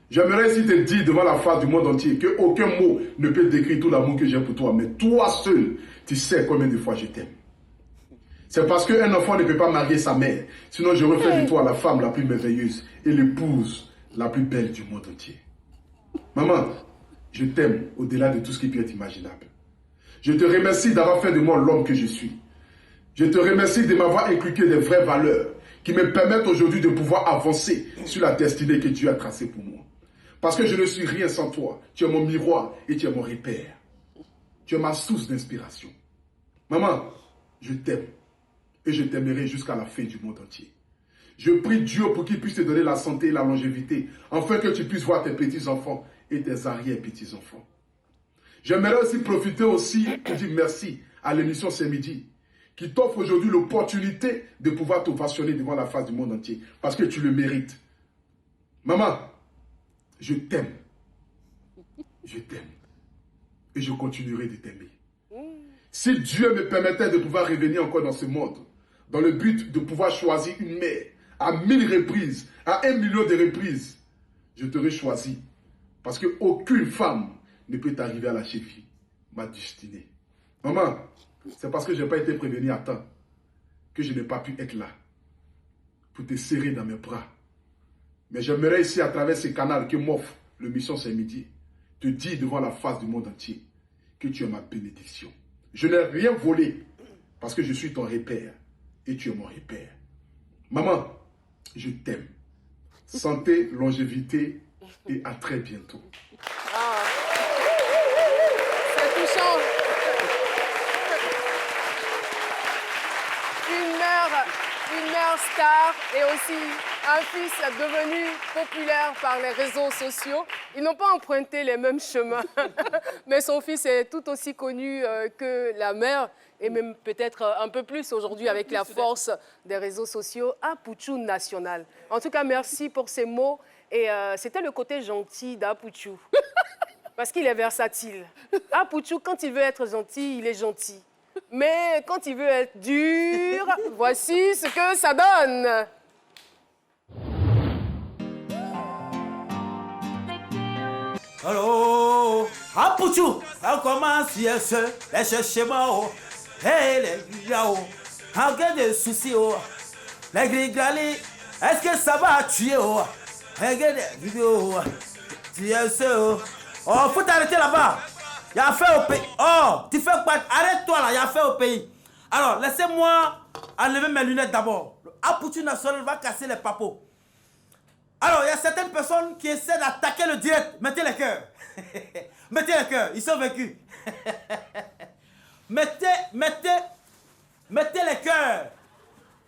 J'aimerais ici te dire devant la face du monde entier qu'aucun mot ne peut décrire tout l'amour que j'ai pour toi. Mais toi seul, tu sais combien de fois je t'aime. C'est parce qu'un enfant ne peut pas marier sa mère. Sinon, je refais de toi la femme la plus merveilleuse et l'épouse la plus belle du monde entier. Maman, je t'aime au-delà de tout ce qui peut être imaginable. Je te remercie d'avoir fait de moi l'homme que je suis. Je te remercie de m'avoir inculqué des vraies valeurs qui me permettent aujourd'hui de pouvoir avancer sur la destinée que Dieu a tracée pour moi. Parce que je ne suis rien sans toi. Tu es mon miroir et tu es mon repère. Tu es ma source d'inspiration. Maman, je t'aime et je t'aimerai jusqu'à la fin du monde entier. Je prie Dieu pour qu'il puisse te donner la santé et la longévité, afin que tu puisses voir tes petits-enfants et tes arrière-petits-enfants. J'aimerais aussi profiter pour dire merci à l'émission C'est Midi, qui t'offre aujourd'hui l'opportunité de pouvoir t'ovationner devant la face du monde entier, parce que tu le mérites. Maman, je t'aime. Je t'aime. Et je continuerai de t'aimer. Si Dieu me permettait de pouvoir revenir encore dans ce monde, dans le but de pouvoir choisir une mère à 1000 reprises, à 1 million de reprises, je t'aurais choisi. Parce qu'aucune femme ne peut arriver à la cheville, ma destinée. Maman, c'est parce que je n'ai pas été prévenu à temps que je n'ai pas pu être là pour te serrer dans mes bras. Mais j'aimerais ici, à travers ce canal que m'offre le Mission C'est Midi, te dire devant la face du monde entier que tu es ma bénédiction. Je n'ai rien volé parce que je suis ton repère et tu es mon repère. Maman, je t'aime. Santé, longévité et à très bientôt. Ah. C'est touchant. Une mère star et aussi un fils devenu populaire par les réseaux sociaux. Ils n'ont pas emprunté les mêmes chemins, mais son fils est tout aussi connu que la mère, et même peut-être un peu plus aujourd'hui avec la force des réseaux sociaux à Pouchou National. En tout cas, merci pour ces mots. Et c'était le côté gentil d'Apouchou, parce qu'il est versatile. Apouchou, quand il veut être gentil, il est gentil. Mais quand il veut être dur, voici ce que ça donne. Allô, Apouchou, on commence les chercher moi, hey les gars, en de soucis, les grigali, est-ce que ça va tuer, regarde des vidéos, tu es seul, oh, faut t'arrêter là-bas. Il y a affaire au pays. Oh, tu fais quoi? Arrête-toi là, il y a affaire au pays. Alors, laissez-moi enlever mes lunettes d'abord. Apouchou National va casser les papos. Alors, il y a certaines personnes qui essaient d'attaquer le direct. Mettez les cœurs. Mettez les cœurs, ils sont vaincus. mettez les cœurs.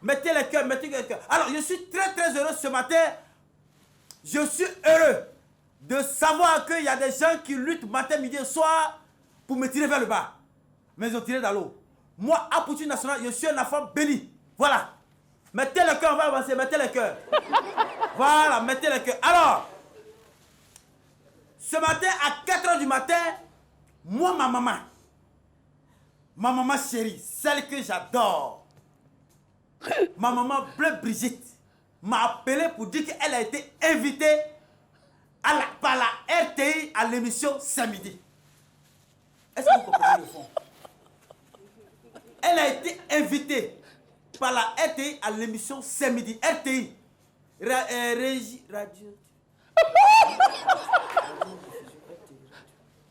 Mettez les cœurs, mettez les cœurs. Alors, je suis très très heureux ce matin. Je suis heureux de savoir qu'il y a des gens qui luttent matin, midi et soir pour me tirer vers le bas. Mais ils ont tiré dans l'eau. Moi, Apouchou National, je suis un enfant béni. Voilà. Mettez le cœur, on va avancer, mettez le cœur. Voilà, mettez le cœur. Alors, ce matin, à 4 h du matin, moi, ma maman chérie, celle que j'adore, ma maman Bleu Brigitte, m'a appelé pour dire qu'elle a été invitée par la RTI à l'émission C'est Midi. Est-ce que vous comprenez le fond? Elle a été invitée par la RTI à l'émission C'est Midi. RTI, Régie Radio.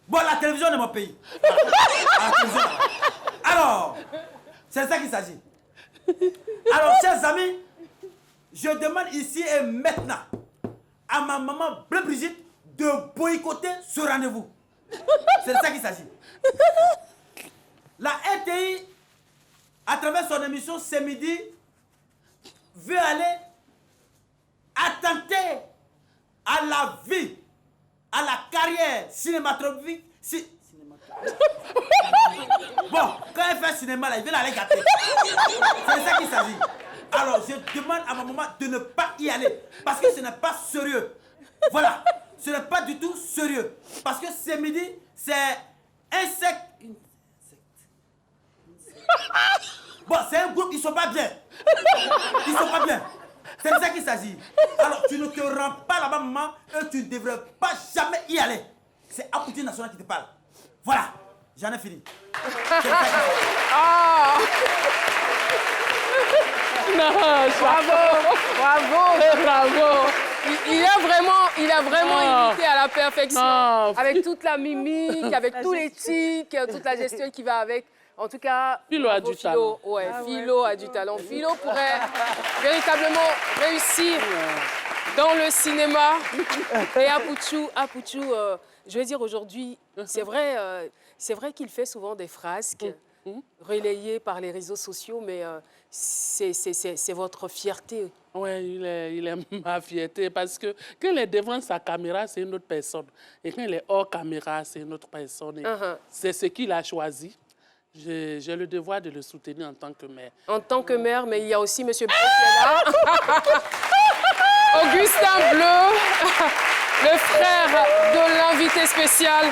Bon, la télévision de mon pays. Alors, c'est de ça qu'il s'agit. Alors, chers amis, je demande ici et maintenant à ma maman Bleu Brigitte de boycotter ce rendez-vous. C'est de ça qu'il s'agit. La RTI, à travers son émission C'est Midi, veut aller attenter à la vie, à la carrière cinématographique. Bon, quand elle fait cinéma, là, il vient aller gâter. C'est de ça qu'il s'agit. Alors, je demande à ma maman de ne pas y aller, parce que ce n'est pas sérieux. Voilà, ce n'est pas du tout sérieux. Parce que C'est Midi, c'est insecte. Bon, c'est un groupe, ils sont pas bien. Ils sont pas bien. C'est de ça qu'il s'agit. Alors, tu ne te rends pas là-bas, maman, et tu ne devrais pas jamais y aller. C'est Apouti National qui te parle. Voilà, j'en ai fini. Ah! Non, Bravo. Il a vraiment imité à la perfection. Non. Avec toute la mimique, avec tous les tics, toute la gestion qui va avec. En tout cas, Philo a bravo, du talent. Ouais, Philo a du talent. Philo pourrait véritablement réussir dans le cinéma. Et Apouchou, je veux dire aujourd'hui, c'est vrai qu'il fait souvent des frasques relayées par les réseaux sociaux, mais c'est votre fierté. Oui, il est ma fierté parce que quand il est devant sa caméra, c'est une autre personne. Et quand il est hors caméra, c'est une autre personne. C'est ce qu'il a choisi. J'ai le devoir de le soutenir en tant que mère. En tant que mère, mais il y a aussi M. Bleu qui est là. Augustin Bleu, le frère de l'invité spécial.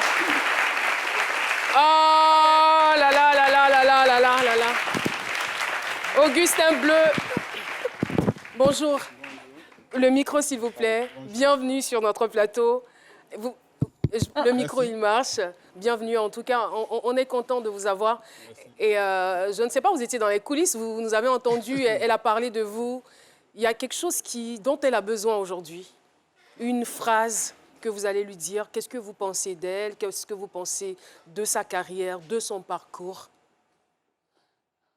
Oh là là là là là là là là là là. Augustin Bleu. Bonjour. Le micro, s'il vous plaît. Bienvenue sur notre plateau. Le micro, il marche. Bienvenue. En tout cas, on est content de vous avoir. Et je ne sais pas, vous étiez dans les coulisses, vous nous avez entendu, elle a parlé de vous. Il y a quelque chose dont elle a besoin aujourd'hui. Une phrase que vous allez lui dire. Qu'est-ce que vous pensez d'elle? Qu'est-ce que vous pensez de sa carrière, de son parcours?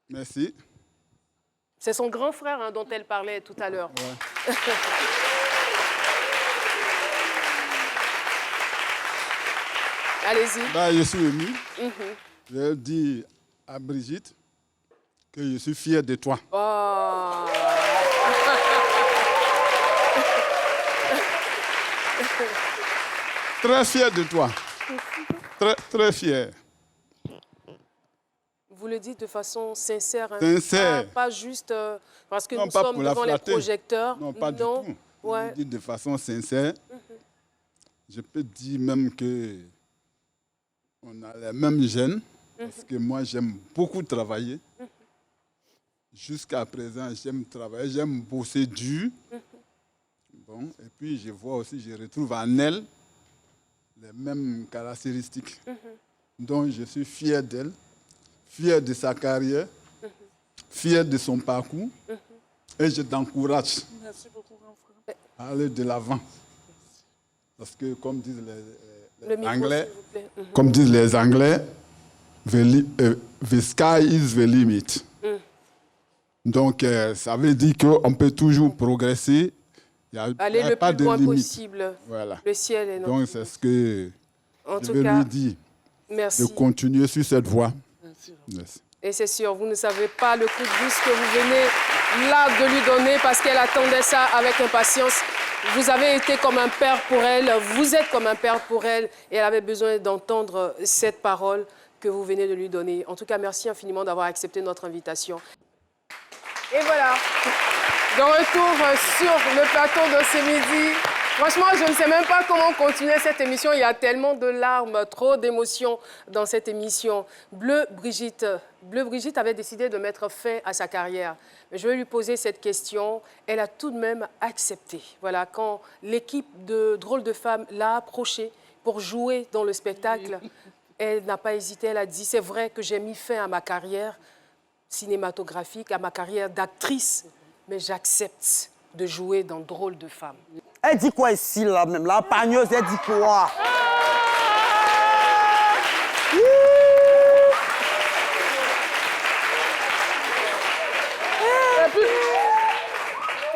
Merci. C'est son grand frère dont elle parlait tout à l'heure. Ouais. Allez-y. Je suis ému. Je dis à Brigitte que je suis fier de toi. Oh. Très fier de toi. Très, très fier. Vous le dites de façon sincère. Sincère. Pas juste parce que non, nous sommes devant les projecteurs. Non, pas du tout. Ouais. Je le dis de façon sincère. Je peux dire même que on a les mêmes gènes. Parce que moi, j'aime beaucoup travailler. Jusqu'à présent, j'aime travailler, j'aime bosser dur. Bon, et puis, je vois aussi, je retrouve en elle les mêmes caractéristiques. Donc, je suis fier d'elle, fier de sa carrière, fier de son parcours. Et je t'encourage à aller de l'avant. Parce que, comme disent les Anglais, comme disent les Anglais, the sky is the limit. Donc, ça veut dire qu'on peut toujours progresser. Aller le plus loin possible. Voilà. Le ciel est notre. Donc, c'est ce que je veux lui dire. Merci. De continuer sur cette voie. Merci. Et c'est sûr, vous ne savez pas le coup de boost que vous venez là de lui donner parce qu'elle attendait ça avec impatience. Vous avez été comme un père pour elle, vous êtes comme un père pour elle et elle avait besoin d'entendre cette parole que vous venez de lui donner. En tout cas, merci infiniment d'avoir accepté notre invitation. Et voilà, de retour sur le plateau de ce midi. Franchement, je ne sais même pas comment continuer cette émission. Il y a tellement de larmes, trop d'émotions dans cette émission. Bleu Brigitte avait décidé de mettre fin à sa carrière. Mais je vais lui poser cette question. Elle a tout de même accepté. Voilà, quand l'équipe de Drôle de Femmes l'a approchée pour jouer dans le spectacle, elle n'a pas hésité. Elle a dit, c'est vrai que j'ai mis fin à ma carrière cinématographique, à ma carrière d'actrice, mais j'accepte de jouer dans Drôle de Femmes. Elle dit quoi ici, là, même? La pagneuse, elle dit quoi?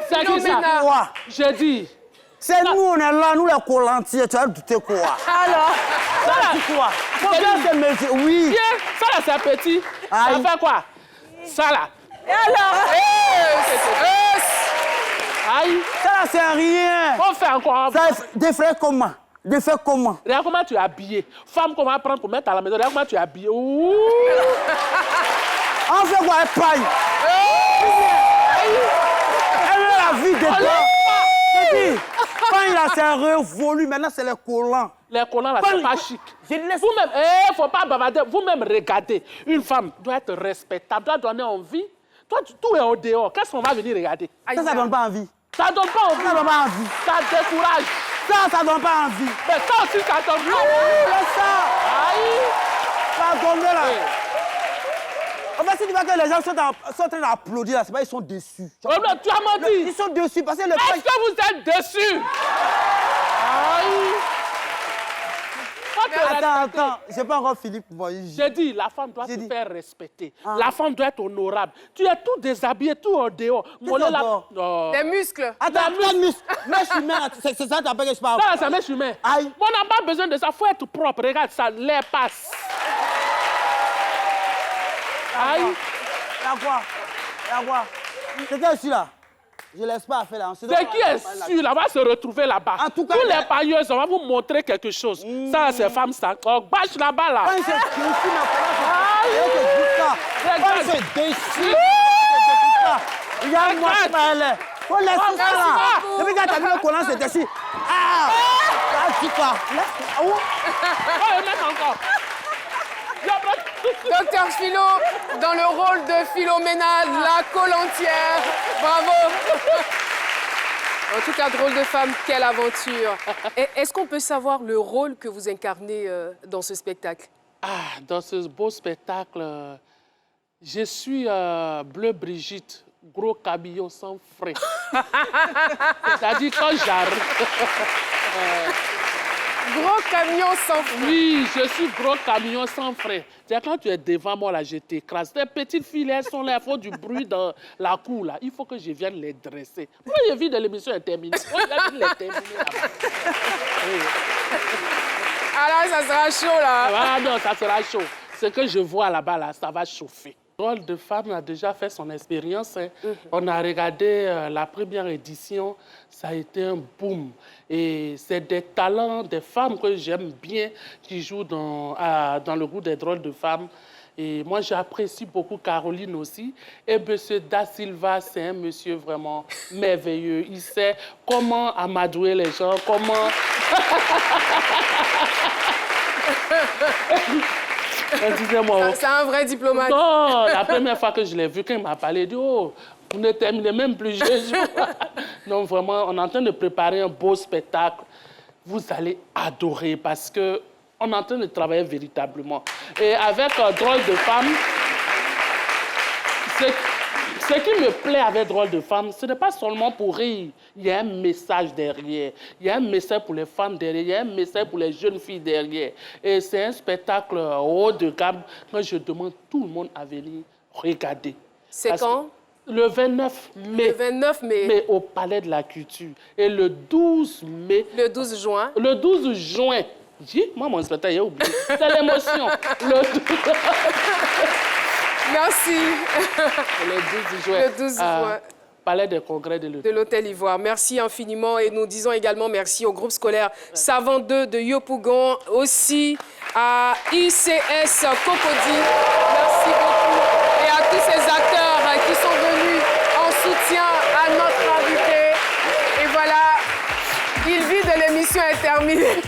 C'est qui ça? Quoi? Je dis. C'est nous, on est là, nous les collantiers, tu as douté quoi? Alors, ça là, quoi? Oui. Tiens, ça là, c'est petit. Aïe. Ça fait quoi? Ça là. Et alors? Aïe. Ça là, c'est rien. On fait encore. Ça, des frères comment? Des frères comment? Regarde comment tu es habillé. Femme qu'on va prendre pour mettre à la maison. Regarde comment tu es habillé. Ouh. On fait quoi? Elle paille. Elle a la vie dedans. Je dis, paille là, c'est un révolu. Maintenant, c'est les collants. Les collants là, c'est pas chic. Vous-même, faut pas bavarder. Vous-même, regardez. Une femme doit être respectable, doit donner envie. Toi, tout est au dehors. Qu'est-ce qu'on va venir regarder? Ça donne pas envie. Ça donne pas envie. Ça donne pas envie. Ça décourage. Ça donne pas envie. Mais ça aussi, ça donne pas envie. Laisse ça. Aïe. Ça donne là. Oui. En fait, si tu vois que les gens sont en train d'applaudir, c'est pas ils sont déçus. Oh, mais tu as menti. Ils sont déçus parce que le Est-ce que vous êtes déçus? Aïe. Attends, j'ai pas encore fini pour moi. J'ai dit, la femme doit se faire respecter. La femme doit être honorable. Tu es tout déshabillé, tout en dehors. Des muscles. Attends, mèche humaine, c'est ça t'appelles que je parle. Ça, c'est mèche humaine. Aïe. On n'a pas besoin de ça, il faut être propre. Regarde, ça, l'air passe. Aïe. Y'a quoi? C'est qui est sûr là? Je laisse pas faire là. C'est qui est sûr là? On va se retrouver là-bas. En tout cas, tous les pailleuses, on va vous montrer quelque chose. Ça, c'est femme, ça. Oh, bâche là-bas là. Quand c'est déçu. Regarde-moi ça, elle. Faut laisser ça là. Depuis que t'as vu le collant, c'est déçu. Ah! Tu quoi? Oh, le mec encore. Docteur Philo, dans le rôle de Philomena, la Kolantière. Bravo. En tout cas, drôle de femme, quelle aventure. Est-ce qu'on peut savoir le rôle que vous incarnez dans ce spectacle? Ah, dans ce beau spectacle, je suis Bleu Brigitte, gros cabillon sans frais. C'est-à-dire quand j'arrive... Gros camion sans frein. Oui, je suis gros camion sans frein. C'est quand tu es devant moi, là, je t'écrase. Les petites filles, elles sont là, elles font du bruit dans la cour, là. Il faut que je vienne les dresser. Moi, j'ai vu de l'émission est terminée. Moi, je viens les terminer là-bas. Oui. Ah là, ça sera chaud, là. Ah non, ça sera chaud. Ce que je vois là-bas, là, ça va chauffer. Drôle de femme a déjà fait son expérience. Hein. On a regardé la première édition, ça a été un boom. Et c'est des talents, des femmes que j'aime bien qui jouent dans le groupe des drôles de femmes. Et moi, j'apprécie beaucoup Caroline aussi. Et M. Da Silva, c'est un monsieur vraiment merveilleux. Il sait comment amadouer les gens, comment... Excusez-moi. C'est un vrai diplomate. Non, la première fois que je l'ai vu, quand il m'a parlé, il dit, oh, vous ne terminez même plus, je joue. Donc vraiment, on est en train de préparer un beau spectacle. Vous allez adorer parce que on est en train de travailler véritablement. Et avec Drôle de femme, ce qui me plaît avec Drôle de femme, ce n'est pas seulement pour rire. Il y a un message derrière. Il y a un message pour les femmes derrière. Il y a un message pour les jeunes filles derrière. Et c'est un spectacle haut de gamme que je demande tout le monde à venir regarder. C'est quand? Le 29 mai. Le 29 mai. Mais au Palais de la Culture. Et le 12 mai. Le 12 juin. Le 12 juin. Moi, mon spectacle, j'ai oublié. C'est l'émotion. Le 12... Merci. Le 12 juin. Le 12 juin. Palais des congrès de l'Hôtel Ivoire. Merci infiniment et nous disons également merci au groupe scolaire Savant 2 de Yopougon, aussi à ICS Cocody. Merci beaucoup. Et à tous ces acteurs qui sont venus en soutien à notre invité. Et voilà, il vit de l'émission est terminée.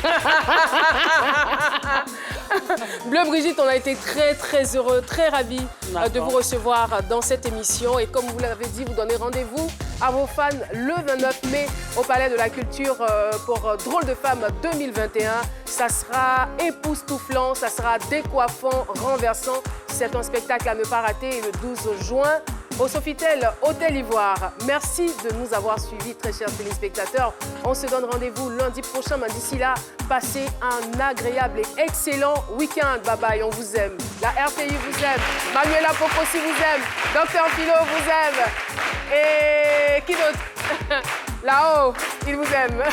Bleu Brigitte, on a été très heureux, très ravis de vous recevoir dans cette émission. Et comme vous l'avez dit, vous donnez rendez-vous à vos fans le 29 mai au Palais de la Culture pour Drôle de Femme 2021. Ça sera époustouflant, ça sera décoiffant, renversant. C'est un spectacle à ne pas rater. Et le 12 juin, au Sofitel Hôtel Ivoire. Merci de nous avoir suivis, très chers téléspectateurs. On se donne rendez-vous lundi prochain, mais d'ici là, passez un agréable et excellent week-end. Bye bye, on vous aime. La RPI vous aime. Manuela Poposi vous aime. Docteur Philo vous aime. Et qui d'autre? Là-haut, il vous aime.